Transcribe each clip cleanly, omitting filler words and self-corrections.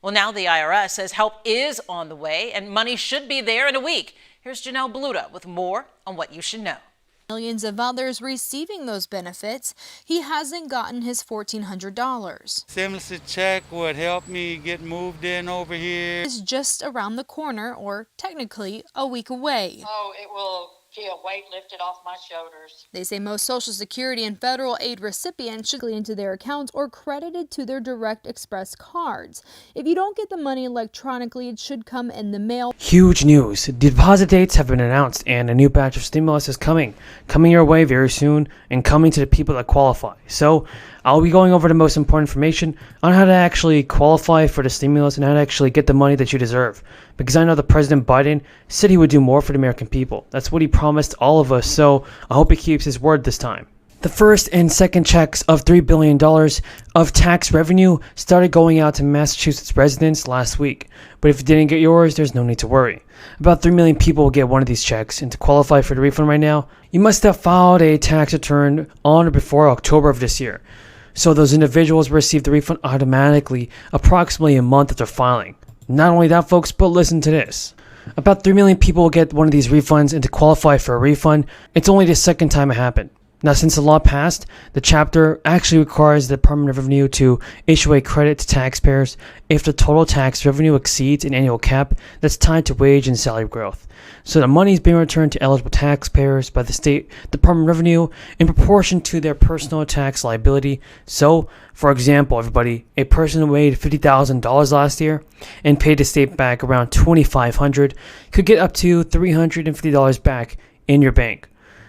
Well, now the IRS says help is on the way and money should be there in a week. Here's Janelle Bluta with more on what you should know. Millions of others receiving those benefits. He hasn't gotten his $1,400. Stimulus check would help me get moved in over here. It's just around the corner, or technically a week away. Oh, it will be a weight lifted off my shoulders. They say most Social Security and federal aid recipients should go into their accounts or credited to their Direct Express cards. If you don't get the money electronically, it should come in the mail. Huge news. Deposit dates have been announced and a new batch of stimulus is coming your way very soon and coming to the people that qualify. So I'll be going over the most important information on how to actually qualify for the stimulus and how to actually get the money that you deserve. Because I know that President Biden said he would do more for the American people. That's what he promised all of us, so I hope he keeps his word this time. The first and second checks of $3 billion of tax revenue started going out to Massachusetts residents last week. But if you didn't get yours, there's no need to worry. About 3 million people will get one of these checks, and to qualify for the refund right now, you must have filed a tax return on or before October of this year. So those individuals receive the refund automatically approximately a month after filing. Not only that, folks, but listen to this. About 3 million people will get one of these refunds, and to qualify for a refund, it's only the second time it happened. Now, since the law passed, the chapter actually requires the Department of Revenue to issue a credit to taxpayers if the total tax revenue exceeds an annual cap that's tied to wage and salary growth. So the money is being returned to eligible taxpayers by the state Department of Revenue in proportion to their personal tax liability. So, for example, everybody, a person who made $50,000 last year and paid the state back around $2,500 could get up to $350 back in your bank.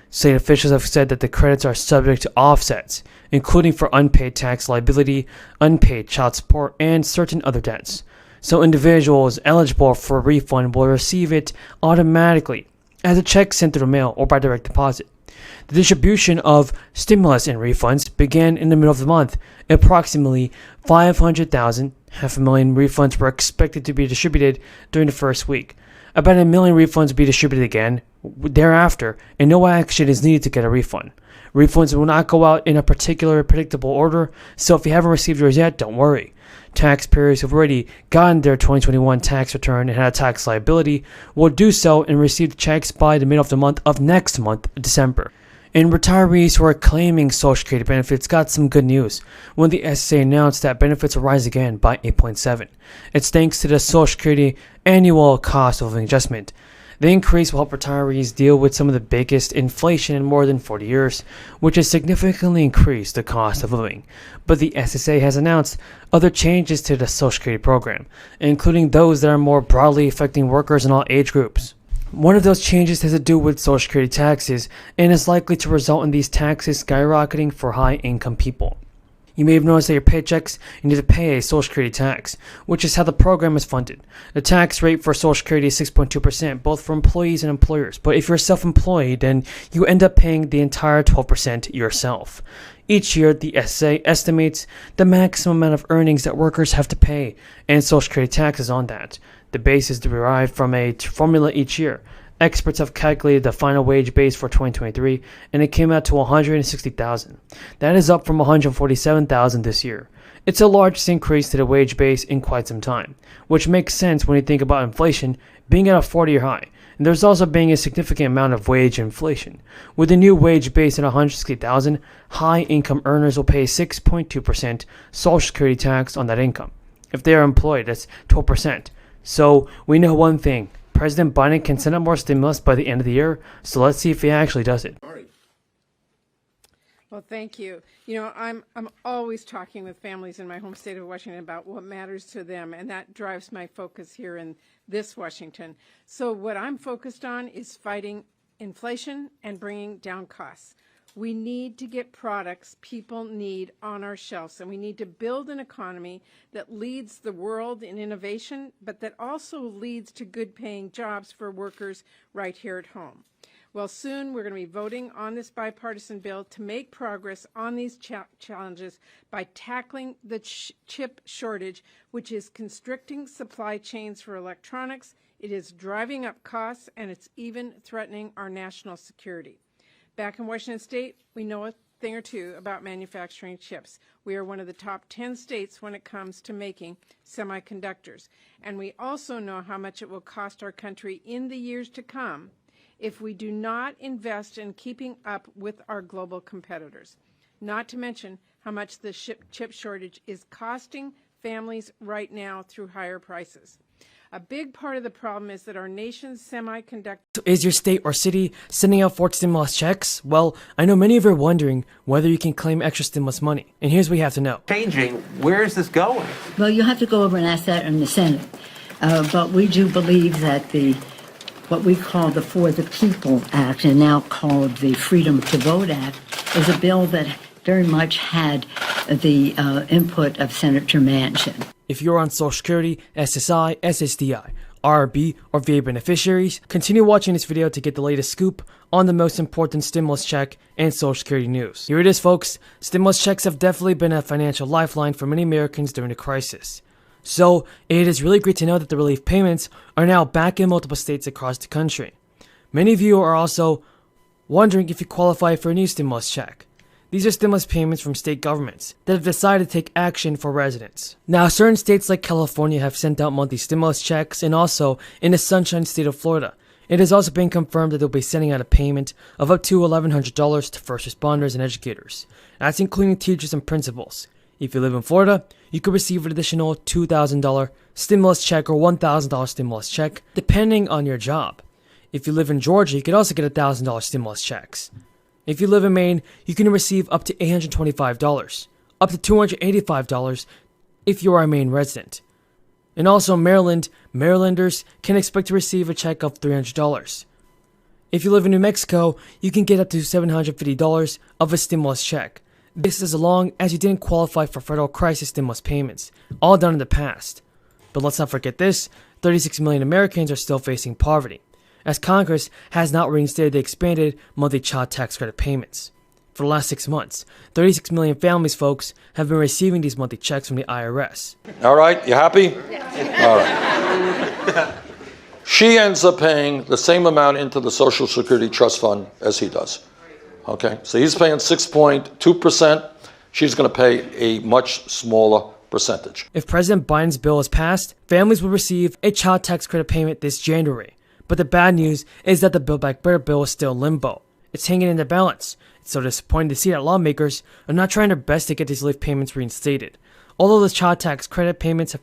State officials have said that the credits are subject to offsets, including for unpaid tax liability, unpaid child support, and certain other debts. So individuals eligible for a refund will receive it automatically as a check sent through the mail or by direct deposit. The distribution of stimulus and refunds began in the middle of the month. Approximately 500,000, half a million refunds were expected to be distributed during the first week. About 1 million refunds will be distributed again thereafter, and no action is needed to get a refund. Refunds will not go out in a particular predictable order, so if you haven't received yours yet, don't worry. Taxpayers who have already gotten their 2021 tax return and had a tax liability will do so and receive the checks by the middle of the month of next month, December. And retirees who are claiming Social Security benefits got some good news when the SSA announced that benefits will rise again by 8.7. It's thanks to the Social Security annual cost of living adjustment. The increase will help retirees deal with some of the biggest inflation in more than 40 years, which has significantly increased the cost of living. But the SSA has announced other changes to the Social Security program, including those that are more broadly affecting workers in all age groups. One of those changes has to do with Social Security taxes and is likely to result in these taxes skyrocketing for high-income people. You may have noticed that your paychecks, you need to pay a Social Security tax, which is how the program is funded. The tax rate for Social Security is 6.2%, both for employees and employers. But if you're self-employed, then you end up paying the entire 12% yourself. Each year, the SSA estimates the maximum amount of earnings that workers have to pay, and Social Security taxes on that. The base is derived from a formula each year. Experts have calculated the final wage base for 2023, and it came out to $160,000. That is up from $147,000 this year. It's the largest increase to the wage base in quite some time, which makes sense when you think about inflation being at a 40-year high. And there's also being a significant amount of wage inflation. With the new wage base at $160,000, high-income earners will pay 6.2% Social Security tax on that income. If they are employed, that's 12%. So we know one thing. President Biden can send out more stimulus by the end of the year, so let's see if he actually does it. Well, thank you. You know, I'm always talking with families in my home state of Washington about what matters to them, and that drives my focus here in this Washington. So what I'm focused on is fighting inflation and bringing down costs. We need to get products people need on our shelves, and we need to build an economy that leads the world in innovation, but that also leads to good-paying jobs for workers right here at home. Well, soon we're going to be voting on this bipartisan bill to make progress on these challenges by tackling the chip shortage, which is constricting supply chains for electronics. It is driving up costs, and it's even threatening our national security. Back in Washington State, we know thing or two about manufacturing chips. We are one of the top 10 states when it comes to making semiconductors. And we also know how much it will cost our country in the years to come if we do not invest in keeping up with our global competitors. Not to mention how much the chip shortage is costing families right now through higher prices. A big part of the problem is that our nation's semiconductor... Is your state or city sending out 4 stimulus checks? Well, I know many of you are wondering whether you can claim extra stimulus money. And here's what you have to know. Changing, where is this going? Well, you'll have to go over and ask that in the Senate. But we do believe that what we call the For the People Act, and now called the Freedom to Vote Act, is a bill that very much had the input of Senator Manchin. If you're on Social Security, SSI, SSDI, RRB, or VA beneficiaries, continue watching this video to get the latest scoop on the most important stimulus check and Social Security news. Here it is, folks. Stimulus checks have definitely been a financial lifeline for many Americans during the crisis. So, it is really great to know that the relief payments are now back in multiple states across the country. Many of you are also wondering if you qualify for a new stimulus check. These are stimulus payments from state governments that have decided to take action for residents. Now, certain states like California have sent out monthly stimulus checks, and also in the Sunshine State of Florida, it has also been confirmed that they'll be sending out a payment of up to $1,100 to first responders and educators. That's including teachers and principals. If you live in Florida, you could receive an additional $2,000 stimulus check or $1,000 stimulus check, depending on your job. If you live in Georgia, you could also get $1,000 stimulus checks. If you live in Maine, you can receive up to $825, up to $285 if you are a Maine resident. And also Maryland, Marylanders can expect to receive a check of $300. If you live in New Mexico, you can get up to $750 of a stimulus check. This is as long as you didn't qualify for federal crisis stimulus payments, all done in the past. But let's not forget this, 36 million Americans are still facing poverty, as Congress has not reinstated the expanded monthly child tax credit payments. For the last 6 months, 36 million families, folks, have been receiving these monthly checks from the IRS. All right, you happy? All right. She ends up paying the same amount into the Social Security Trust Fund as he does. Okay, so he's paying 6.2%. She's going to pay a much smaller percentage. If President Biden's bill is passed, families will receive a child tax credit payment this January. But the bad news is that the Build Back Better bill is still in limbo. It's hanging in the balance. It's so disappointing to see that lawmakers are not trying their best to get these relief payments reinstated. Although the child tax credit payments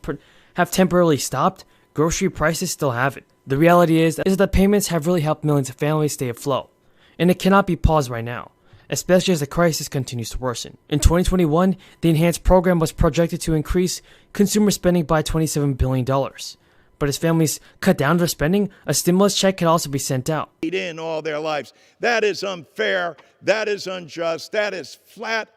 have temporarily stopped, grocery prices still haven't. The reality is that the payments have really helped millions of families stay afloat. And it cannot be paused right now, especially as the crisis continues to worsen. In 2021, the enhanced program was projected to increase consumer spending by $27 billion. But as families cut down their spending, a stimulus check can also be sent out. In all their lives. That is unfair. That is unjust. That is flat